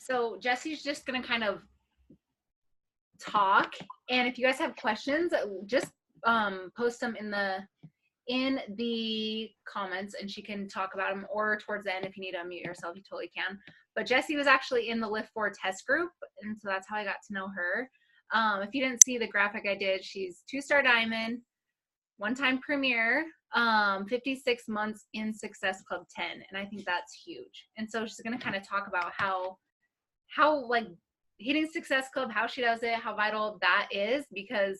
So Jessie's just going to kind of talk. And if you guys have questions, just post them in the comments and she can talk about them, or towards the end if you need to unmute yourself, you totally can. But Jessie was actually in the Lift 4 test group, and so that's how I got to know her. If you didn't see the graphic I did, she's 2-star diamond, one-time premier, 56 months in Success Club 10, and I think that's huge. And so she's going to kind of talk about how like hitting Success Club, how she does it, how vital that is, because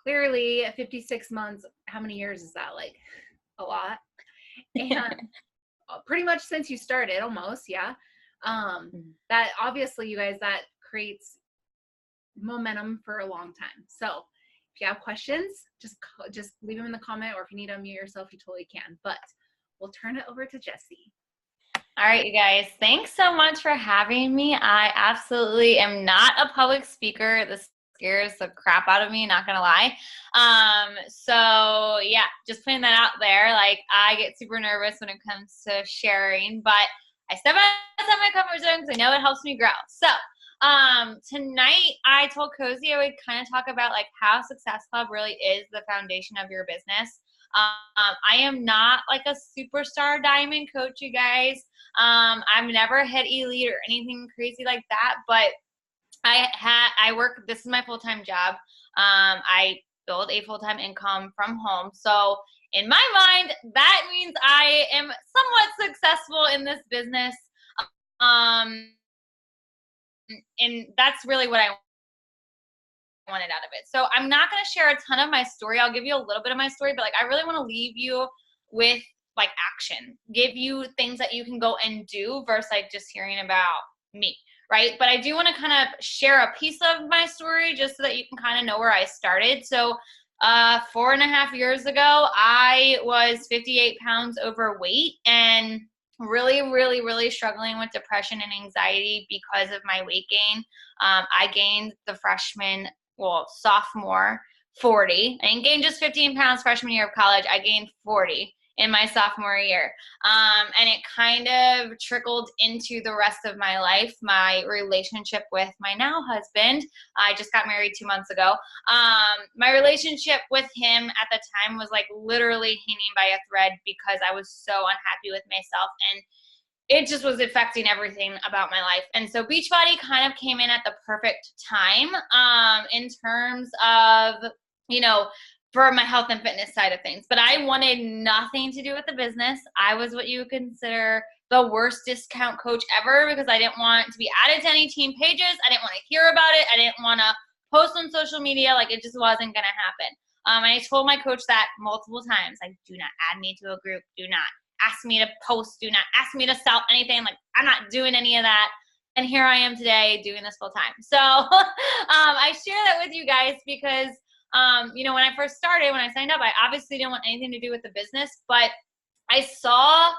clearly at 56 months, how many years is that? Like a lot. And pretty much since you started, almost, yeah. That obviously, you guys, that creates momentum for a long time. So if you have questions, just leave them in the comment, or if you need to unmute yourself, you totally can. But we'll turn it over to Jessie. All right, you guys, thanks so much for having me. I absolutely am not a public speaker. This scares the crap out of me, not gonna lie. So yeah, just putting that out there. Like, I get super nervous when it comes to sharing, but I step outside my comfort zone because I know it helps me grow. So tonight I told Cozy I would kind of talk about like how Success Club really is the foundation of your business. I am not like a superstar diamond coach, you guys. I've never hit elite or anything crazy like that, but I work, this is my full-time job. I build a full-time income from home. So in my mind, that means I am somewhat successful in this business. And that's really what I wanted out of it. So I'm not going to share a ton of my story. I'll give you a little bit of my story, but like, I really want to leave you with like action, give you things that you can go and do versus like just hearing about me. Right. But I do want to kind of share a piece of my story just so that you can kind of know where I started. So 4.5 years ago, I was 58 pounds overweight and really struggling with depression and anxiety because of my weight gain. I gained the sophomore 40. I didn't gain just 15 pounds freshman year of college. I gained 40 in my sophomore year. And it kind of trickled into the rest of my life. My relationship with my now husband, I just got married 2 months ago. My relationship with him at the time was like literally hanging by a thread because I was so unhappy with myself, and it just was affecting everything about my life. And so Beachbody kind of came in at the perfect time in terms of, for my health and fitness side of things. But I wanted nothing to do with the business. I was what you would consider the worst discount coach ever because I didn't want to be added to any team pages. I didn't want to hear about it. I didn't want to post on social media. Like, it just wasn't going to happen. And I told my coach that multiple times, like, do not add me to a group. Do not ask me to post. Do not ask me to sell anything. Like, I'm not doing any of that. And here I am today doing this full time. So I share that with you guys because when I first started, when I signed up, I obviously didn't want anything to do with the business, but I saw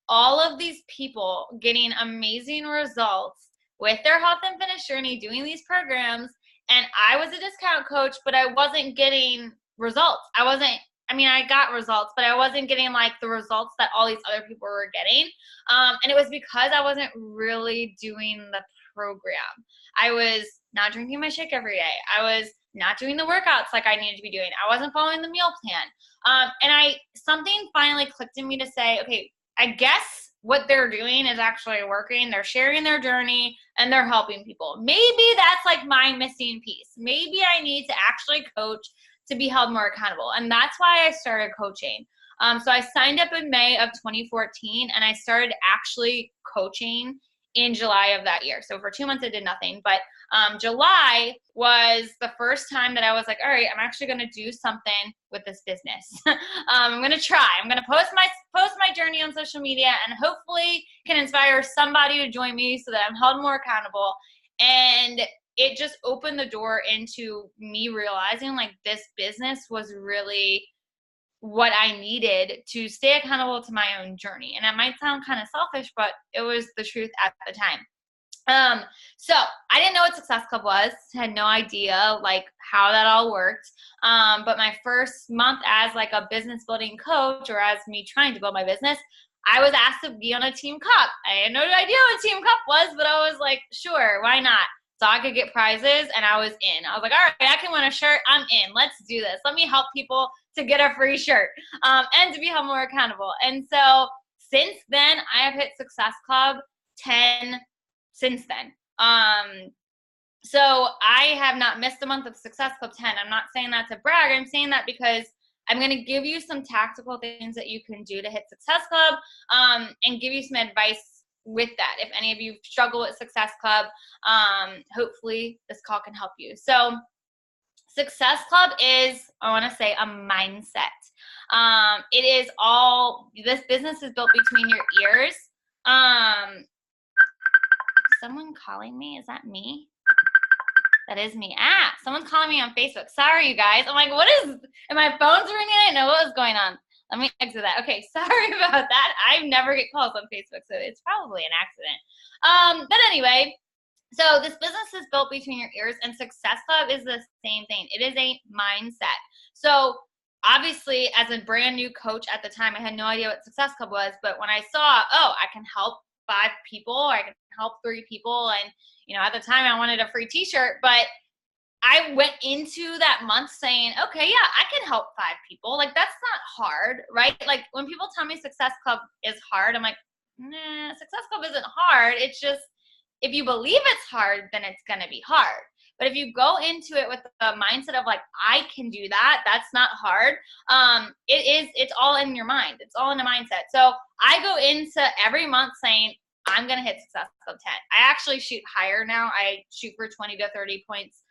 all of these people getting amazing results with their health and fitness journey, doing these programs. And I was a discount coach, but I wasn't getting results. I got results, but I wasn't getting like the results that all these other people were getting. And it was because I wasn't really doing the program. I was not drinking my shake every day. I was not doing the workouts like I needed to be doing. I wasn't following the meal plan. And something finally clicked in me to say, okay, I guess what they're doing is actually working. They're sharing their journey and they're helping people. Maybe that's like my missing piece. Maybe I need to actually coach to be held more accountable. And that's why I started coaching. So I signed up in May of 2014 and I started actually coaching in July of that year. So for 2 months I did nothing, but July was the first time that I was like, all right, I'm actually going to do something with this business. I'm going to try. I'm going to post my journey on social media and hopefully can inspire somebody to join me so that I'm held more accountable. And it just opened the door into me realizing like this business was really what I needed to stay accountable to my own journey. And it might sound kind of selfish, but it was the truth at the time. So I didn't know what Success Club was, had no idea like how that all worked. But my first month as like a business building coach, or as me trying to build my business, I was asked to be on a team cup. I had no idea what team cup was, but I was like, sure, why not? So I could get prizes, and I was in. I was like, all right, I can win a shirt. I'm in. Let's do this. Let me help people to get a free shirt and to be held more accountable. And so since then, I have hit Success Club 10 since then. So I have not missed a month of Success Club 10. I'm not saying that to brag. I'm saying that because I'm going to give you some tactical things that you can do to hit Success Club and give you some advice with that. If any of you struggle with Success Club, hopefully this call can help you. So Success Club is, I want to say, a mindset. It is all, this business is built between your ears. Someone calling me? Is that me? That is me. Someone's calling me on Facebook. Sorry, you guys. I'm like, and my phone's ringing? I didn't know what was going on. Let me exit that. Okay, sorry about that. I never get calls on Facebook, so it's probably an accident. But anyway, so this business is built between your ears, and Success Club is the same thing. It is a mindset. So obviously, as a brand new coach at the time, I had no idea what Success Club was, but when I saw, I can help 5 people, or I can help 3 people, and at the time I wanted a free t-shirt, but I went into that month saying, okay, yeah, I can help 5 people. Like, that's not hard, right? Like, when people tell me Success Club is hard, I'm like, nah, Success Club isn't hard. It's just, if you believe it's hard, then it's going to be hard. But if you go into it with the mindset of like, I can do that, that's not hard. It's all in your mind. It's all in the mindset. So I go into every month saying, I'm going to hit Success Club 10. I actually shoot higher now. I shoot for 20 to 30 points.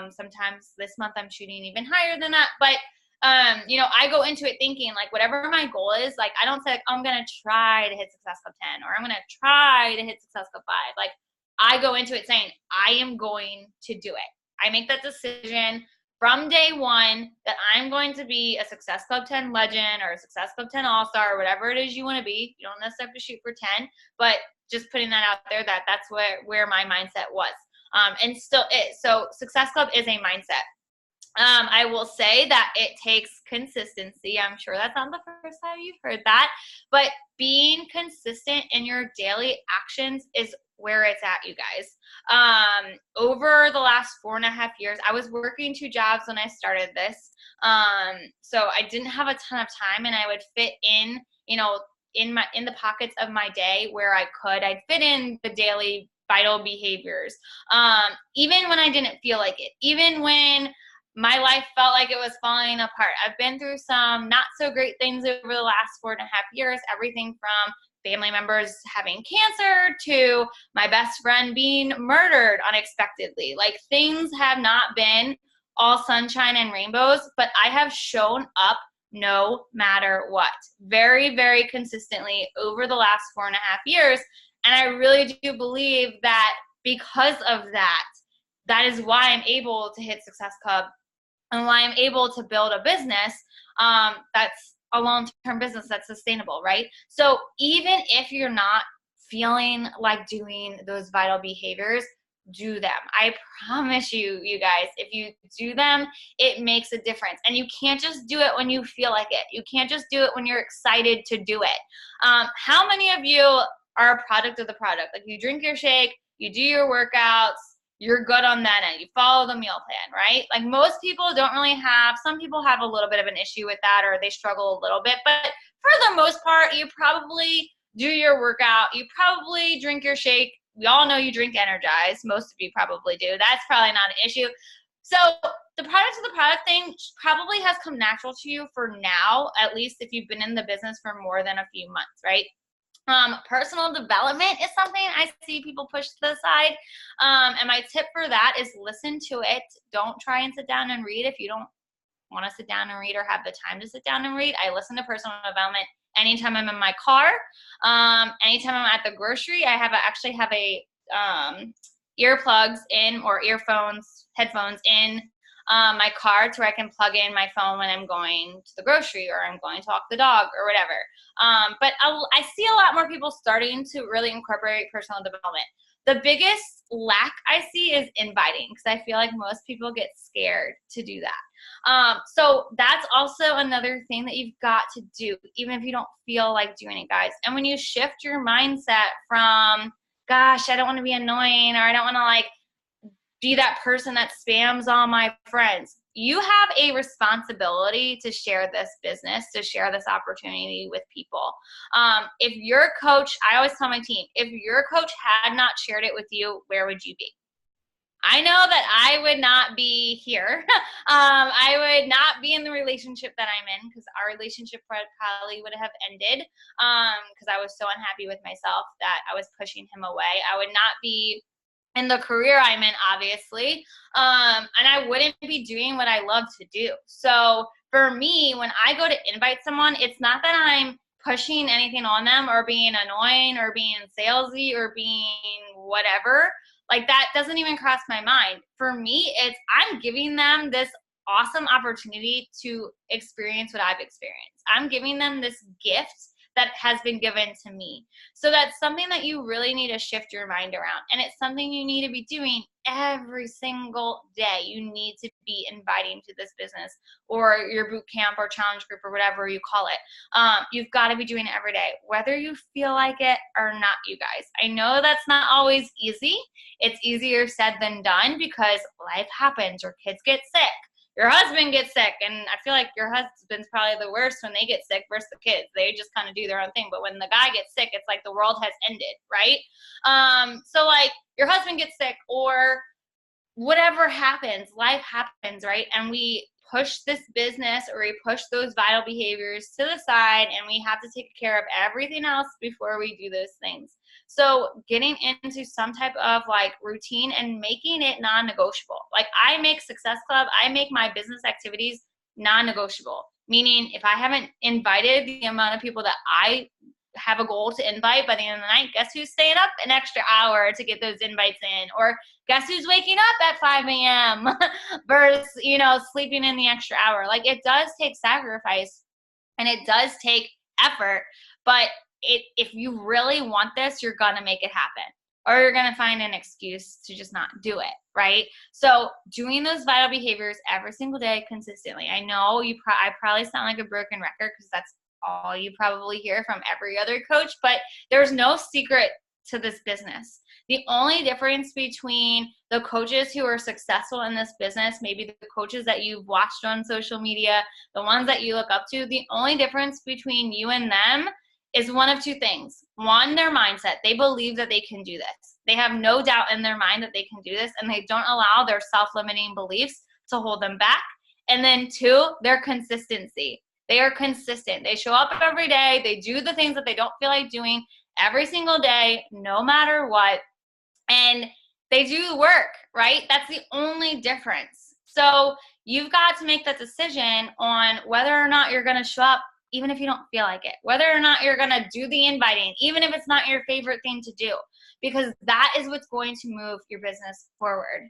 Sometimes this month I'm shooting even higher than that. But, I go into it thinking like whatever my goal is, like I don't say like, I'm going to try to hit Success Club 10 or I'm going to try to hit Success Club 5. Like I go into it saying, I am going to do it. I make that decision from day one that I'm going to be a Success Club 10 legend or a Success Club 10 all-star or whatever it is you want to be. You don't necessarily have to shoot for 10, but just putting that out there that's where my mindset was. And still is. So Success Club is a mindset. I will say that it takes consistency. I'm sure that's not the first time you've heard that, but being consistent in your daily actions is where it's at, you guys. Over the last 4.5 years, I was working 2 jobs when I started this. So I didn't have a ton of time, and I would fit in, in the pockets of my day where I could. I'd fit in the daily vital behaviors. Even when I didn't feel like it, even when my life felt like it was falling apart. I've been through some not so great things over the last 4.5 years, everything from family members having cancer to my best friend being murdered unexpectedly. Like things have not been all sunshine and rainbows, but I have shown up no matter what, very, very consistently over the last 4.5 years. And I really do believe that because of that, that is why I'm able to hit Success Club and why I'm able to build a business that's a long-term business that's sustainable, right? So even if you're not feeling like doing those vital behaviors, do them. I promise you, you guys, if you do them, it makes a difference. And you can't just do it when you feel like it. You can't just do it when you're excited to do it. How many of you are a product of the product? Like you drink your shake, you do your workouts, you're good on that end. You follow the meal plan, right? Like most people don't really have, some people have a little bit of an issue with that or they struggle a little bit, but for the most part, you probably do your workout. You probably drink your shake. We all know you drink Energize. Most of you probably do. That's probably not an issue. So the product to the product thing probably has come natural to you for now, at least if you've been in the business for more than a few months, right? Personal development is something I see people push to the side. And my tip for that is listen to it. Don't try and sit down and read if you don't want to sit down and read or have the time to sit down and read. I listen to personal development anytime I'm in my car, anytime I'm at the grocery. I actually have a earplugs in or earphones, headphones in my cards where I can plug in my phone when I'm going to the grocery or I'm going to walk the dog or whatever. But I see a lot more people starting to really incorporate personal development. The biggest lack I see is inviting, because I feel like most people get scared to do that. So that's also another thing that you've got to do, even if you don't feel like doing it, guys. And when you shift your mindset from, gosh, I don't want to be annoying, or I don't want to like be that person that spams all my friends. You have a responsibility to share this business, to share this opportunity with people. If your coach, I always tell my team, if your coach had not shared it with you, where would you be? I know that I would not be here. I would not be in the relationship that I'm in, because our relationship probably would have ended, because I was so unhappy with myself that I was pushing him away. I would not be in the career I'm in, obviously, and I wouldn't be doing what I love to do. So for me, when I go to invite someone, it's not that I'm pushing anything on them or being annoying or being salesy or being whatever. Like, that doesn't even cross my mind. For me, it's I'm giving them this awesome opportunity to experience what I've experienced. I'm giving them this gift that has been given to me. So that's something that you really need to shift your mind around. And it's something you need to be doing every single day. You need to be inviting to this business or your boot camp or challenge group or whatever you call it. You've got to be doing it every day, whether you feel like it or not, you guys. I know that's not always easy. It's easier said than done, because life happens, or kids get sick. Your husband gets sick, and I feel like your husband's probably the worst when they get sick versus the kids. They just kind of do their own thing. But when the guy gets sick, it's like the world has ended, right? So like your husband gets sick or whatever happens, life happens, right? And we push this business, or we push those vital behaviors to the side, and we have to take care of everything else before we do those things. So getting into some type of like routine and making it non-negotiable. Like, I make Success Club, I make my business activities non-negotiable. Meaning, if I haven't invited the amount of people that I have a goal to invite by the end of the night, guess who's staying up an extra hour to get those invites in? Or guess who's waking up at 5 a.m. versus, sleeping in the extra hour? Like, it does take sacrifice and it does take effort, but if you really want this, you're going to make it happen, or you're going to find an excuse to just not do it, right? So doing those vital behaviors every single day consistently. I know I probably sound like a broken record, because that's all you probably hear from every other coach, but there's no secret to this business. The only difference between the coaches who are successful in this business, maybe the coaches that you've watched on social media, the ones that you look up to, the only difference between you and them is one of two things. One, their mindset. They believe that they can do this. They have no doubt in their mind that they can do this, and they don't allow their self-limiting beliefs to hold them back. And then two, their consistency. They are consistent. They show up every day. They do the things that they don't feel like doing every single day, no matter what. And they do the work, right? That's the only difference. So you've got to make that decision on whether or not you're going to show up, even if you don't feel like it, whether or not you're going to do the inviting, even if it's not your favorite thing to do, because that is what's going to move your business forward.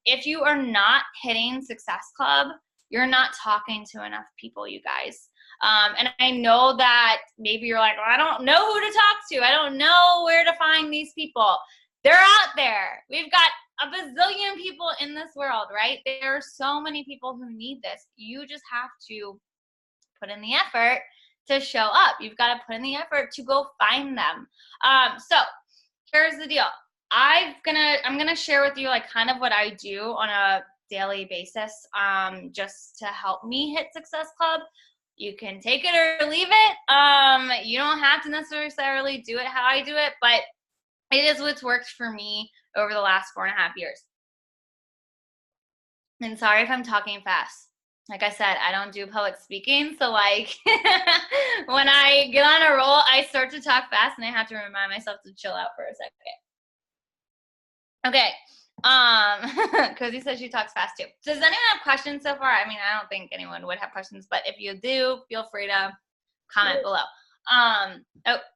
If you are not hitting Success Club, you're not talking to enough people, you guys. And I know that maybe you're like, well, I don't know who to talk to. I don't know where to find these people. They're out there. We've got a bazillion people in this world, right? There are so many people who need this. You just have to put in the effort to show up. You've got to put in the effort to go find them. So here's the deal. I'm gonna share with you like kind of what I do on a daily basis, just to help me hit Success Club. You can take it or leave it. You don't have to necessarily do it how I do it, but it is what's worked for me over the last 4.5 years. And sorry if I'm talking fast. Like I said, I don't do public speaking. So like when I get on a roll, I start to talk fast and I have to remind myself to chill out for a second. Okay. Cozy says she talks fast too. Does anyone have questions so far? I mean, I don't think anyone would have questions, but if you do, feel free to comment below. Oh,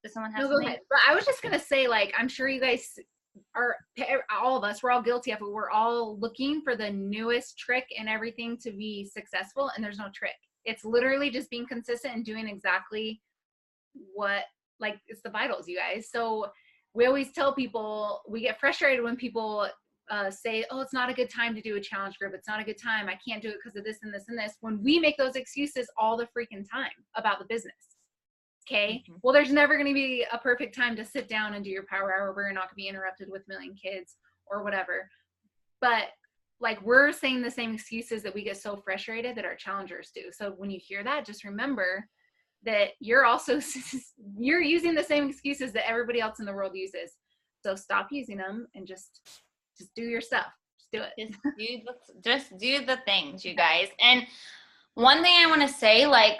does someone have something? Go ahead. But I was just going to say, like, I'm sure you guys all of us, we're all guilty of it. We're all looking for the newest trick and everything to be successful, and there's no trick. It's literally just being consistent and doing exactly what, like, it's the vitals, you guys. So we always tell people, we get frustrated when people say, oh, it's not a good time to do a challenge group. It's not a good time. I can't do it because of this and this and this. When we make those excuses all the freaking time about the business. Okay. Mm-hmm. Well, there's never going to be a perfect time to sit down and do your power hour where you're not going to be interrupted with a million kids or whatever. But like, we're saying the same excuses that we get so frustrated that our challengers do. So when you hear that, just remember that you're also, you're using the same excuses that everybody else in the world uses. So stop using them and just do your stuff. Just do it. Just do the things, you guys. And one thing I want to say, like,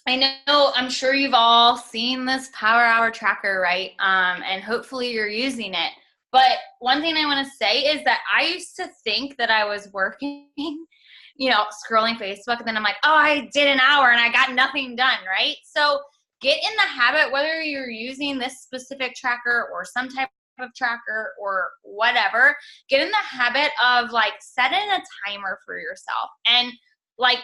I know, I'm sure you've all seen this Power Hour tracker, right? And hopefully you're using it. But one thing I want to say is that I used to think that I was working, you know, scrolling Facebook, and then I'm like, oh, I did an hour and I got nothing done, right? So get in the habit, whether you're using this specific tracker or some type of tracker or whatever, get in the habit of like setting a timer for yourself and like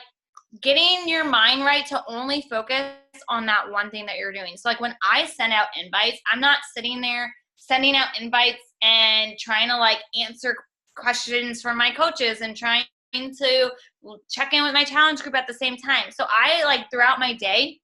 getting your mind right to only focus on that one thing that you're doing. So like when I send out invites, I'm not sitting there sending out invites and trying to like answer questions from my coaches and trying to check in with my challenge group at the same time. So I like throughout my day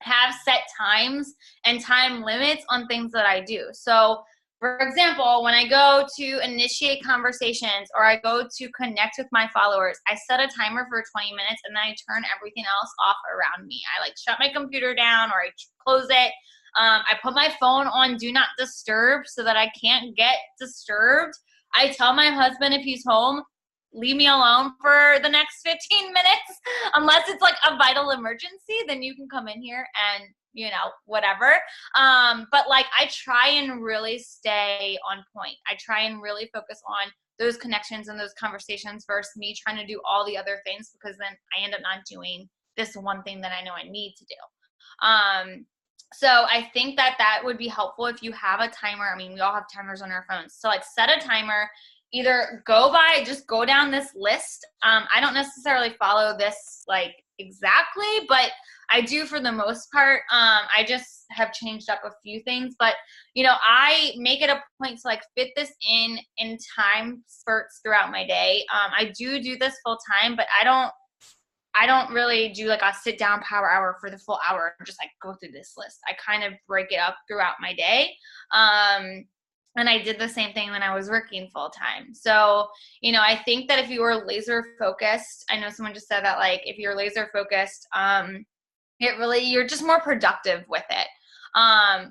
have set times and time limits on things that I do. So for example, when I go to initiate conversations or I go to connect with my followers, I set a timer for 20 minutes and then I turn everything else off around me. I like shut my computer down or I close it. I put my phone on do not disturb so that I can't get disturbed. I tell my husband if he's home, leave me alone for the next 15 minutes. Unless it's like a vital emergency, then you can come in here and, you know, whatever. But like I try and really stay on point. I try and really focus on those connections and those conversations versus me trying to do all the other things, because then I end up not doing this one thing that I know I need to do. So I think that would be helpful if you have a timer. I mean, we all have timers on our phones. So like set a timer, either just go down this list. I don't necessarily follow this like exactly, but I do for the most part. I just have changed up a few things, but you know, I make it a point to like fit this in time spurts throughout my day. I do this full time, but I don't really do like a sit down power hour for the full hour and just like go through this list. I kind of break it up throughout my day. And I did the same thing when I was working full time. So, you know, I think that if you were laser focused, I know someone just said that like if you're laser focused, you're just more productive with it.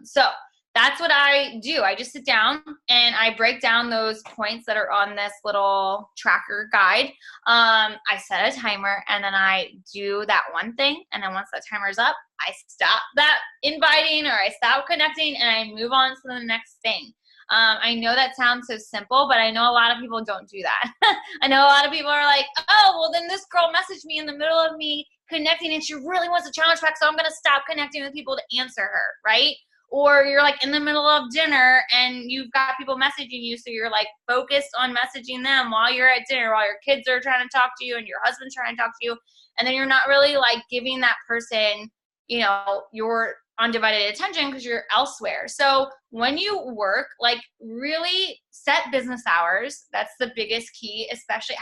So that's what I do. I just sit down and I break down those points that are on this little tracker guide. I set a timer and then I do that one thing. And then once that timer's up, I stop that inviting or I stop connecting and I move on to the next thing. I know that sounds so simple, but I know a lot of people don't do that. I know a lot of people are like, oh, well then this girl messaged me in the middle of me connecting and she really wants a challenge pack, so I'm going to stop connecting with people to answer her, right? Or you're like in the middle of dinner and you've got people messaging you, so you're like focused on messaging them while you're at dinner, while your kids are trying to talk to you and your husband's trying to talk to you, and then you're not really like giving that person, you know, your undivided attention because you're elsewhere. So when you work, like really set business hours. That's the biggest key, especially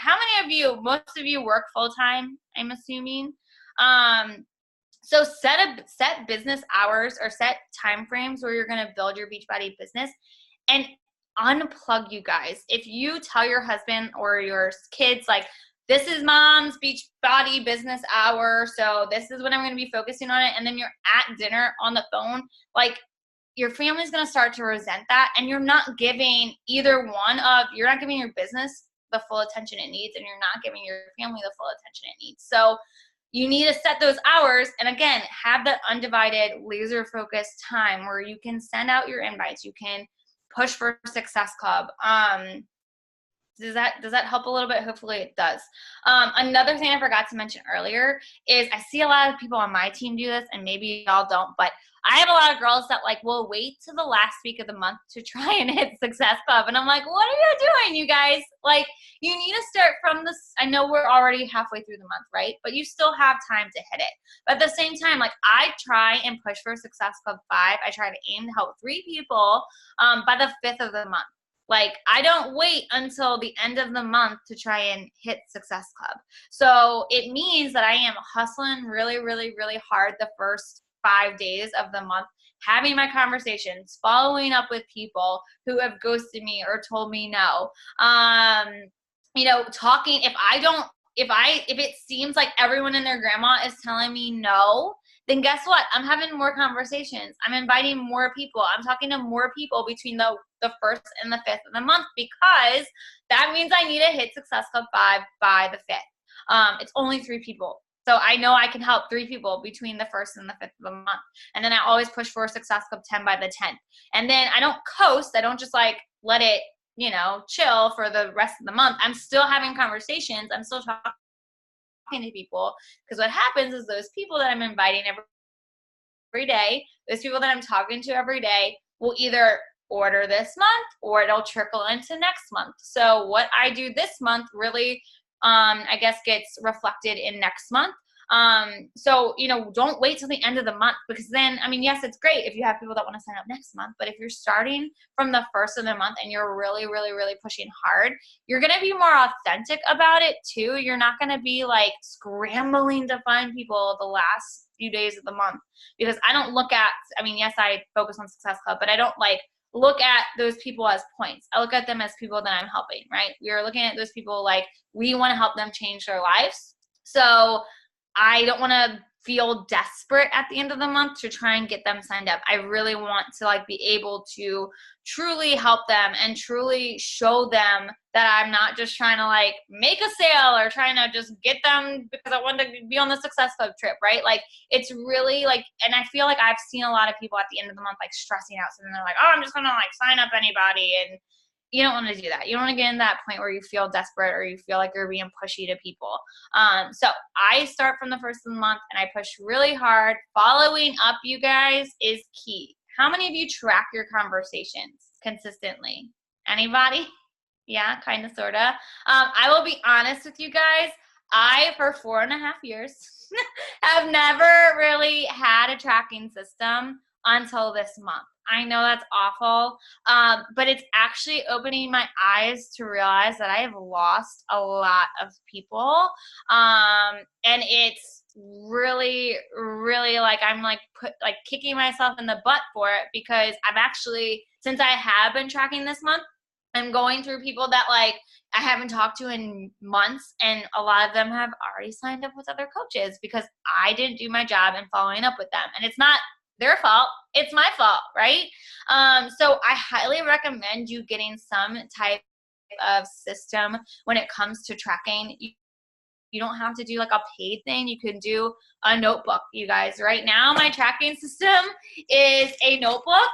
most of you work full time, I'm assuming. So set business hours or set time frames where you're going to build your Beachbody business and unplug, you guys. If you tell your husband or your kids, like, this is mom's Beachbody business hour, so this is when I'm going to be focusing on it, and then you're at dinner on the phone, like, your family's going to start to resent that, and you're not giving you're not giving your business the full attention it needs, and you're not giving your family the full attention it needs. So you need to set those hours, and again, have that undivided, laser-focused time where you can send out your invites. You can push for Success Club. Does that help a little bit? Hopefully it does. Another thing I forgot to mention earlier is I see a lot of people on my team do this, and maybe y'all don't, but I have a lot of girls that like will wait till the last week of the month to try and hit Success Club. And I'm like, what are you doing, you guys? Like, you need to start from this. I know we're already halfway through the month, right? But you still have time to hit it. But at the same time, like, I try and push for Success Club 5. I try to aim to help 3 people by the 5th of the month. Like, I don't wait until the end of the month to try and hit Success Club. So it means that I am hustling really, really, really hard the first 5 days of the month, having my conversations, following up with people who have ghosted me or told me no. Talking, if it seems like everyone and their grandma is telling me no, then guess what? I'm having more conversations. I'm inviting more people. I'm talking to more people between the 1st and the 5th of the month, because that means I need to hit Success Club 5 by the 5th. It's only 3 people. So I know I can help 3 people between the 1st and the 5th of the month. And then I always push for Success Club 10 by the 10th. And then I don't coast. I don't just like let it, chill for the rest of the month. I'm still having conversations. I'm still talking to people, because what happens is those people that I'm inviting every day, those people that I'm talking to every day will either order this month or it'll trickle into next month. So what I do this month really, I guess, gets reflected in next month. So, don't wait till the end of the month, because then, yes, it's great if you have people that want to sign up next month, but if you're starting from the 1st of the month and you're really, really, really pushing hard, you're going to be more authentic about it too. You're not going to be like scrambling to find people the last few days of the month, because I don't look at, yes, I focus on Success Club, but I don't like look at those people as points. I look at them as people that I'm helping, right? We are looking at those people like we want to help them change their lives. So I don't want to feel desperate at the end of the month to try and get them signed up. I really want to like be able to truly help them and truly show them that I'm not just trying to like make a sale or trying to just get them because I want to be on the Success Club trip, right? Like, it's really like, and I feel like I've seen a lot of people at the end of the month like stressing out. So then they're like, oh, I'm just going to like sign up anybody. And you don't want to do that. You don't want to get in that point where you feel desperate or you feel like you're being pushy to people. So I start from the 1st of the month and I push really hard. Following up, you guys, is key. How many of you track your conversations consistently? Anybody? Yeah, kind of, sort of. I will be honest with you guys. I, for 4.5 years, have never really had a tracking system until this month. I know that's awful, but it's actually opening my eyes to realize that I have lost a lot of people, and it's really, really like I'm like kicking myself in the butt for it, because I've actually, since I have been tracking this month, I'm going through people that like I haven't talked to in months, and a lot of them have already signed up with other coaches because I didn't do my job in following up with them, and it's not their fault, it's my fault, right? So I highly recommend you getting some type of system when it comes to tracking. You don't have to do like a paid thing. You can do a notebook, you guys. Right now, my tracking system is a notebook.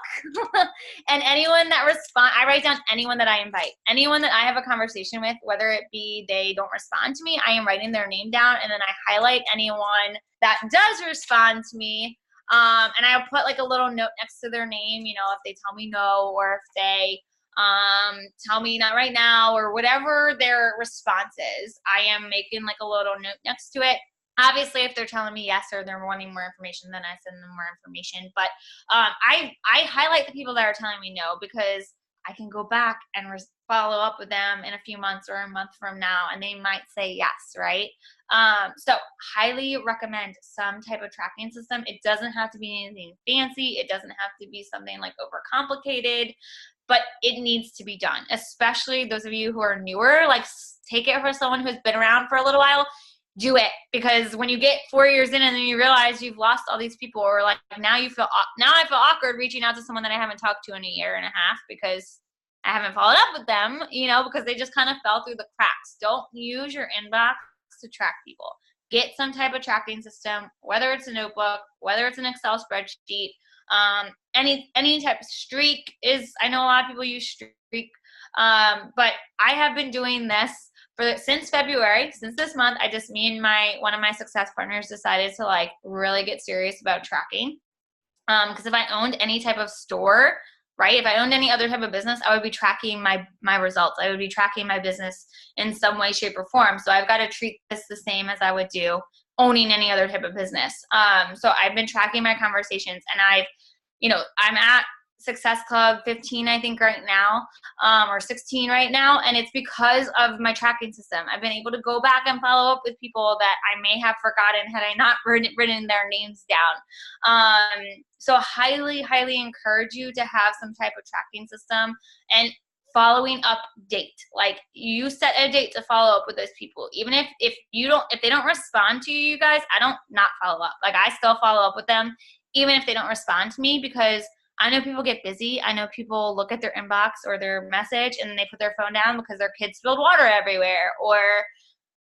And anyone that I write down anyone that I invite. Anyone that I have a conversation with, whether it be they don't respond to me, I am writing their name down, and then I highlight anyone that does respond to me. And I'll put like a little note next to their name, if they tell me no, or if they tell me not right now, or whatever their response is, I am making like a little note next to it. Obviously, if they're telling me yes or they're wanting more information, then I send them more information. But I highlight the people that are telling me no, because I can go back and follow up with them in a few months or a month from now, and they might say yes, right? So highly recommend some type of tracking system. It doesn't have to be anything fancy. It doesn't have to be something like overcomplicated, but it needs to be done, especially those of you who are newer. Like, take it for someone who's been around for a little while. Do it, because when you get 4 years in and then you realize you've lost all these people, or like now I feel awkward reaching out to someone that I haven't talked to in 1.5 years because I haven't followed up with them, because they just kind of fell through the cracks. Don't use your inbox to track people. Get some type of tracking system, whether it's a notebook, whether it's an Excel spreadsheet. Any type of streak is, I know a lot of people use streak, but I have been doing this since February, since this month. Me and one of my success partners decided to like really get serious about tracking. Because if I owned any type of store, right, if I owned any other type of business, I would be tracking my results. I would be tracking my business in some way, shape, or form. So I've got to treat this the same as I would do owning any other type of business. So I've been tracking my conversations, and I'm at Success Club 15, I think right now, or 16 right now. And it's because of my tracking system. I've been able to go back and follow up with people that I may have forgotten had I not written their names down. So highly, highly encourage you to have some type of tracking system and following up date. Like, you set a date to follow up with those people. Even if they don't respond to you guys, I don't not follow up. Like, I still follow up with them even if they don't respond to me, because I know people get busy. I know people look at their inbox or their message and they put their phone down because their kids spilled water everywhere or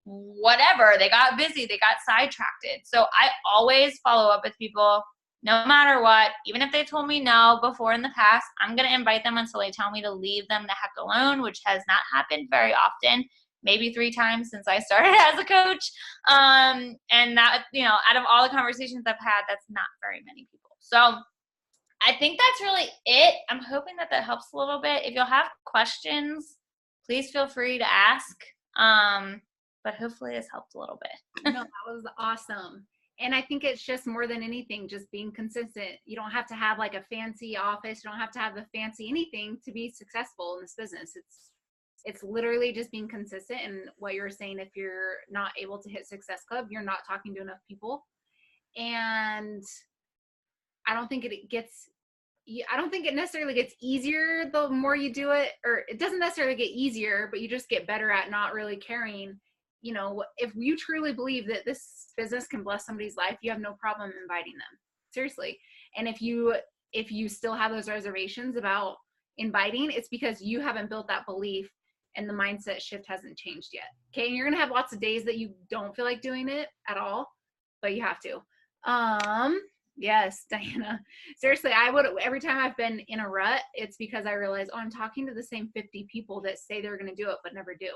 whatever. They got busy. They got sidetracked. So I always follow up with people no matter what. Even if they told me no before in the past, I'm going to invite them until they tell me to leave them the heck alone, which has not happened very often. Maybe 3 times since I started as a coach. And that, out of all the conversations I've had, that's not very many people. So I think that's really it. I'm hoping that helps a little bit. If you'll have questions, please feel free to ask. But hopefully this helped a little bit. No, that was awesome. And I think it's just more than anything, just being consistent. You don't have to have like a fancy office. You don't have to have the fancy anything to be successful in this business. It's literally just being consistent. And what you were saying, if you're not able to hit Success Club, you're not talking to enough people. And I don't think it necessarily gets easier the more you do it, or it doesn't necessarily get easier, but you just get better at not really caring. If you truly believe that this business can bless somebody's life, you have no problem inviting them. Seriously. And if you still have those reservations about inviting, it's because you haven't built that belief and the mindset shift hasn't changed yet. Okay. And you're going to have lots of days that you don't feel like doing it at all, but you have to. Yes, Diana. Seriously, every time I've been in a rut, it's because I realize, I'm talking to the same 50 people that say they're going to do it, but never do,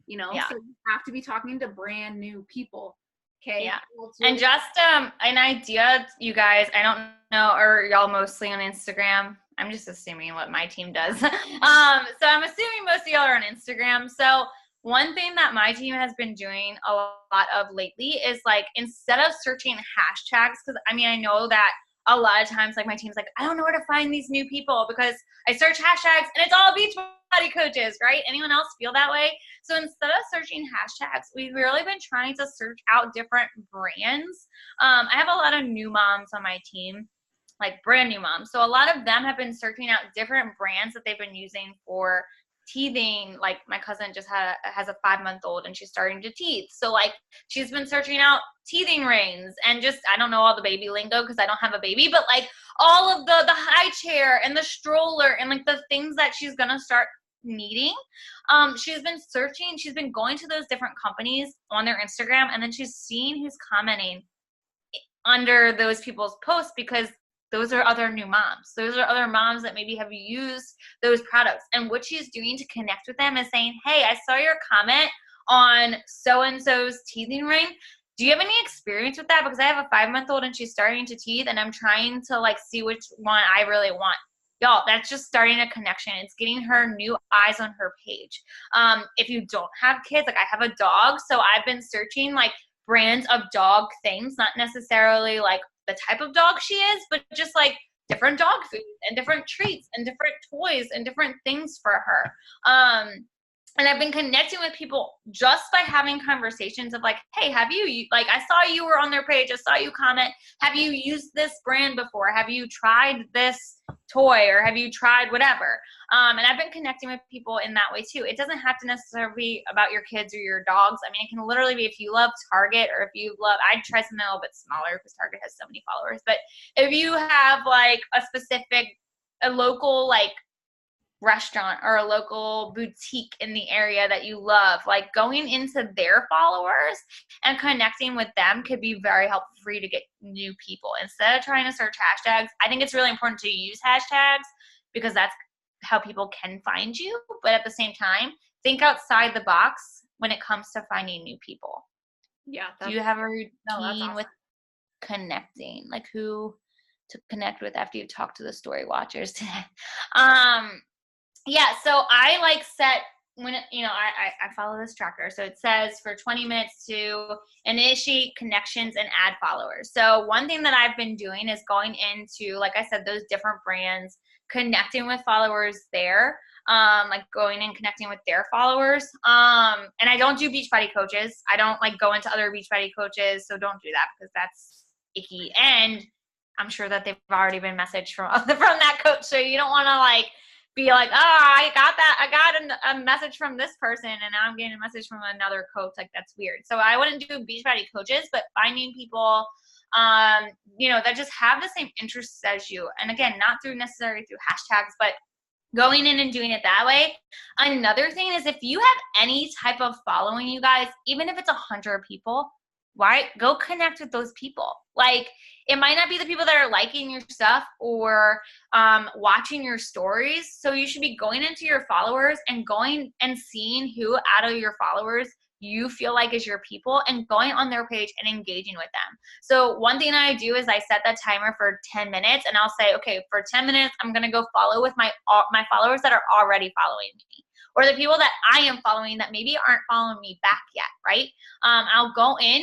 Yeah. So you have to be talking to brand new people. Okay. Yeah. And just, an idea, you guys, I don't know, are y'all mostly on Instagram? I'm just assuming what my team does. So I'm assuming most of y'all are on Instagram. So one thing that my team has been doing a lot of lately is like, instead of searching hashtags, because I know that a lot of times like my team's like, I don't know where to find these new people because I search hashtags and it's all Beachbody coaches, right? Anyone else feel that way? So instead of searching hashtags, we've really been trying to search out different brands. I have a lot of new moms on my team, like brand new moms. So a lot of them have been searching out different brands that they've been using for teething. Like my cousin just has a 5-month-old and she's starting to teeth. So like she's been searching out teething rings and just, I don't know all the baby lingo because I don't have a baby, but like all of the high chair and the stroller and like the things that she's going to start needing. She's been searching, she's been going to those different companies on their Instagram, and then she's seeing who's commenting under those people's posts, because those are other new moms. Those are other moms that maybe have used those products. And what she's doing to connect with them is saying, hey, I saw your comment on so-and-so's teething ring. Do you have any experience with that? Because I have a 5-month-old and she's starting to teeth and I'm trying to like see which one I really want. Y'all, that's just starting a connection. It's getting her new eyes on her page. If you don't have kids, like I have a dog, so I've been searching like brands of dog things, not necessarily like the type of dog she is, but just like different dog food and different treats and different toys and different things for her. And I've been connecting with people just by having conversations of like, hey, have you, like, I saw you were on their page. I saw you comment. Have you used this brand before? Have you tried this toy or have you tried whatever? And I've been connecting with people in that way too. It doesn't have to necessarily be about your kids or your dogs. I mean, it can literally be if you love Target or if you love, I'd try something a little bit smaller because Target has so many followers. But if you have like a local, like, restaurant or a local boutique in the area that you love, like going into their followers and connecting with them could be very helpful for you to get new people. Instead of trying to search hashtags, I think it's really important to use hashtags because that's how people can find you. But at the same time, think outside the box when it comes to finding new people. Yeah. Do you have a routine awesome. with connecting? Like who to connect with after you talk to the story watchers today? Yeah, so I like set when I follow this tracker. So it says for 20 minutes to initiate connections and add followers. So one thing that I've been doing is going into, like I said, those different brands, connecting with followers there, like going and connecting with their followers. And I don't do Beachbody coaches. I don't like go into other Beachbody coaches. So don't do that because that's icky. And I'm sure that they've already been messaged from that coach. So you don't want to like be like, oh, I got a message from this person and now I'm getting a message from another coach. Like that's weird. So I wouldn't do Beachbody coaches, but finding people, that just have the same interests as you. And again, not necessarily through hashtags, but going in and doing it that way. Another thing is if you have any type of following, you guys, even if it's 100 people, why go connect with those people? Like it might not be the people that are liking your stuff or watching your stories. So you should be going into your followers and going and seeing who out of your followers you feel like is your people and going on their page and engaging with them. So one thing I do is I set that timer for 10 minutes and I'll say, okay, for 10 minutes, I'm going to go follow with my followers that are already following me or the people that I am following that maybe aren't following me back yet, right? I'll go in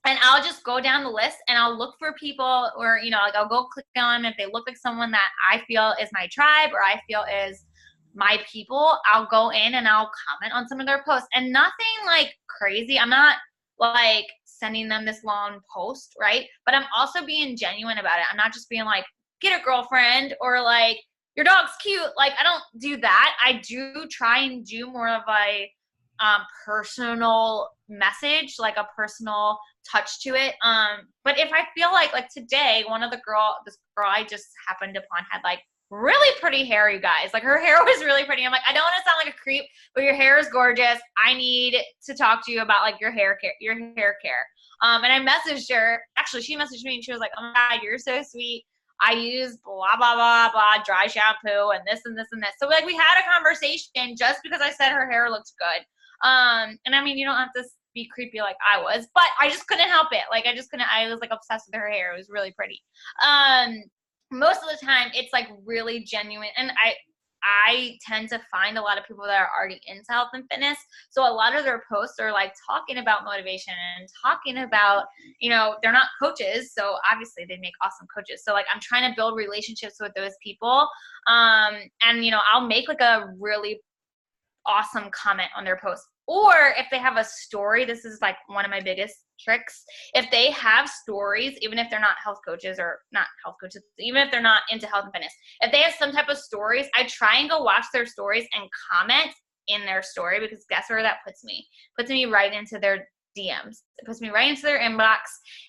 and I'll just go down the list and I'll look for people or, like I'll go click on them. If they look like someone that I feel is my tribe or I feel is my people, I'll go in and I'll comment on some of their posts and nothing like crazy. I'm not like sending them this long post, right? But I'm also being genuine about it. I'm not just being like, get a girlfriend or like, your dog's cute. Like, I don't do that. I do try and do more of a personal message, like a personal touch to it. But if I feel like today, this girl I just happened upon had like really pretty hair, you guys. Like her hair was really pretty. I'm like, I don't want to sound like a creep, but your hair is gorgeous. I need to talk to you about like your hair care. And I messaged her. Actually, she messaged me and she was like, oh my God, you're so sweet. I use blah, blah, blah, blah, dry shampoo and this and this and this. So like we had a conversation just because I said her hair looks good. And I mean, you don't have to be creepy like I was, but I just couldn't help it. Like I was like obsessed with her hair. It was really pretty. Most of the time it's like really genuine. And I tend to find a lot of people that are already into health and fitness. So a lot of their posts are like talking about motivation and talking about, they're not coaches. So obviously they make awesome coaches. So like I'm trying to build relationships with those people. And I'll make like a really awesome comment on their post. Or if they have a story, this is like one of my biggest tricks. If they have stories, even if they're not health coaches or not health coaches, even if they're not into health and fitness, if they have some type of stories, I try and go watch their stories and comment in their story because guess where that puts me? Puts me right into their DMs. It puts me right into their inbox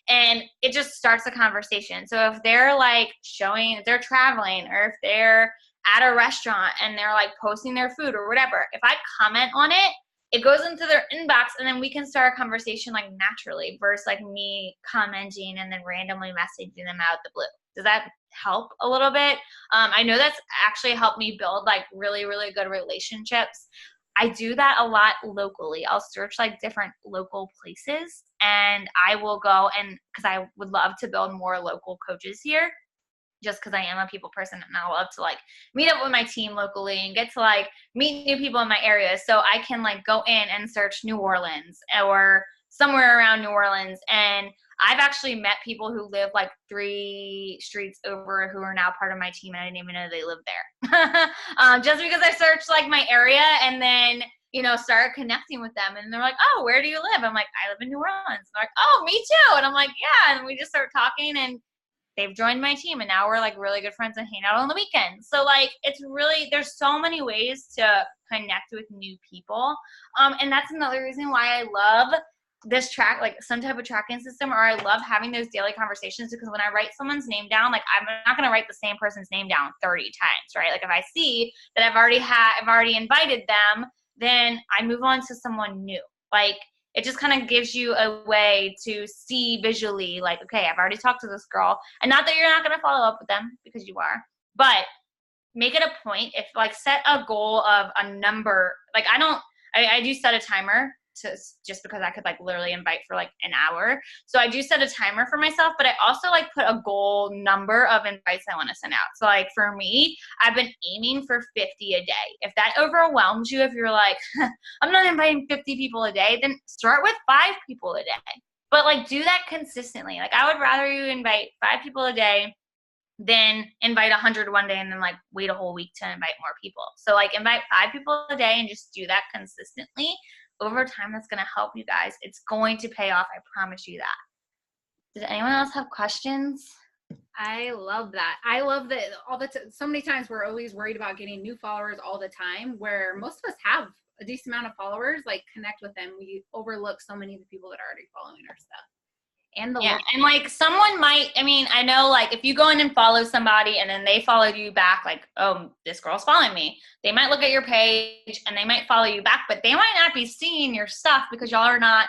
and it just starts a conversation. So if they're like if they're traveling or if they're at a restaurant and they're like posting their food or whatever, if I comment on it, it goes into their inbox and then we can start a conversation like naturally versus like me commenting and then randomly messaging them out of the blue. Does that help a little bit? I know that's actually helped me build like really, really good relationships. I do that a lot locally. I'll search like different local places and I will go because I would love to build more local coaches here. Just because I am a people person and I love to like meet up with my team locally and get to like meet new people in my area. So I can like go in and search New Orleans or somewhere around New Orleans. And I've actually met people who live like 3 streets over who are now part of my team and I didn't even know they lived there. Just because I searched like my area and then, started connecting with them. And they're like, oh, where do you live? I'm like, I live in New Orleans. And they're like, oh, me too. And I'm like, yeah. And we just start talking and they've joined my team and now we're like really good friends and hang out on the weekend. So like, it's really, there's so many ways to connect with new people. And that's another reason why I love this track, like some type of tracking system, or I love having those daily conversations, because when I write someone's name down, like I'm not going to write the same person's name down 30 times, right? Like if I see that I've already invited them, then I move on to someone new. Like it just kind of gives you a way to see visually, like, okay, I've already talked to this girl, and not that you're not going to follow up with them, because you are, but make it a point. If like set a goal of a number, like I do set a timer to, just because I could like literally invite for like an hour. So I do set a timer for myself, but I also like put a goal number of invites I want to send out. So like for me, I've been aiming for 50 a day. If that overwhelms you, if you're like, I'm not inviting 50 people a day, then start with 5 people a day. But like do that consistently. Like I would rather you invite 5 people a day than invite 100 one day and then like wait a whole week to invite more people. So like invite 5 people a day and just do that consistently. Over time, that's going to help you guys. It's going to pay off. I promise you that. Did anyone else have questions? I love that. I love that so many times we're always worried about getting new followers all the time, where most of us have a decent amount of followers. Like connect with them. We overlook so many of the people that are already following our stuff. And and like someone might, I mean, I know like if you go in and follow somebody and then they followed you back, like, oh, this girl's following me. They might look at your page and they might follow you back, but they might not be seeing your stuff because y'all are not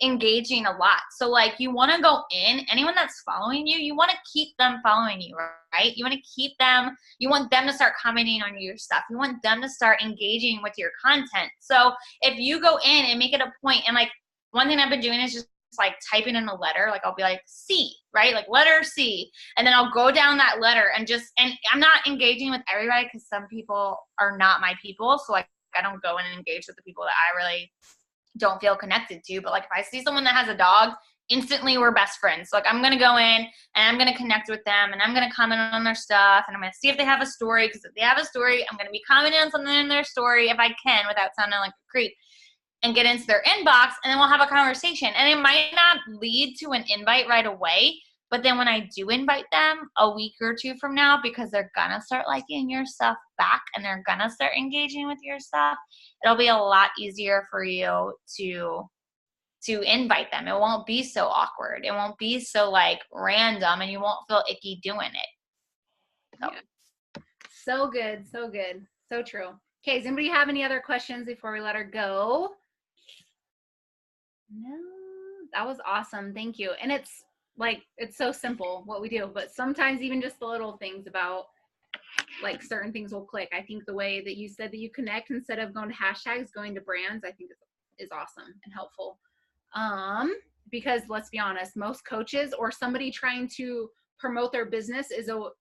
engaging a lot. So like you want to go in, anyone that's following you, you want to keep them following you, right? You want to keep them, you want them to start commenting on your stuff. You want them to start engaging with your content. So if you go in and make it a point, and like one thing I've been doing is just like typing in a letter, like I'll be like C, right? Like letter C. And then I'll go down that letter and I'm not engaging with everybody because some people are not my people. So like I don't go in and engage with the people that I really don't feel connected to. But like if I see someone that has a dog, instantly we're best friends. So like I'm going to go in and I'm going to connect with them and I'm going to comment on their stuff and I'm going to see if they have a story, because if they have a story, I'm going to be commenting on something in their story if I can without sounding like a creep, and get into their inbox, and then we'll have a conversation. And it might not lead to an invite right away, but then when I do invite them a week or 2 from now, because they're gonna start liking your stuff back and they're gonna start engaging with your stuff, it'll be a lot easier for you to invite them. It won't be so awkward. It won't be so like random, and you won't feel icky doing it. So. Yeah. So good. So good. So true. Okay, does anybody have any other questions before we let her go? No, that was awesome. Thank you. And it's so simple what we do, but sometimes even just the little things about like certain things will click. I think the way that you said that you connect instead of going to hashtags, going to brands, I think is awesome and helpful. Because let's be honest, most coaches or somebody trying to promote their business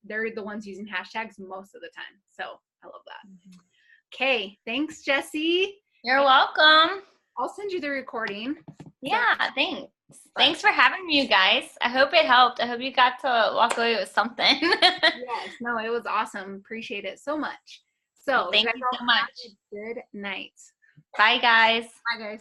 they're the ones using hashtags most of the time. So I love that. Mm-hmm. Okay, thanks, Jessie. You're welcome. I'll send you the recording. Yeah, thanks. Thanks for having me, you guys. I hope it helped. I hope you got to walk away with something. Yes, no, it was awesome. Appreciate it so much. So thank you so much. Good night. Bye, guys. Bye, guys.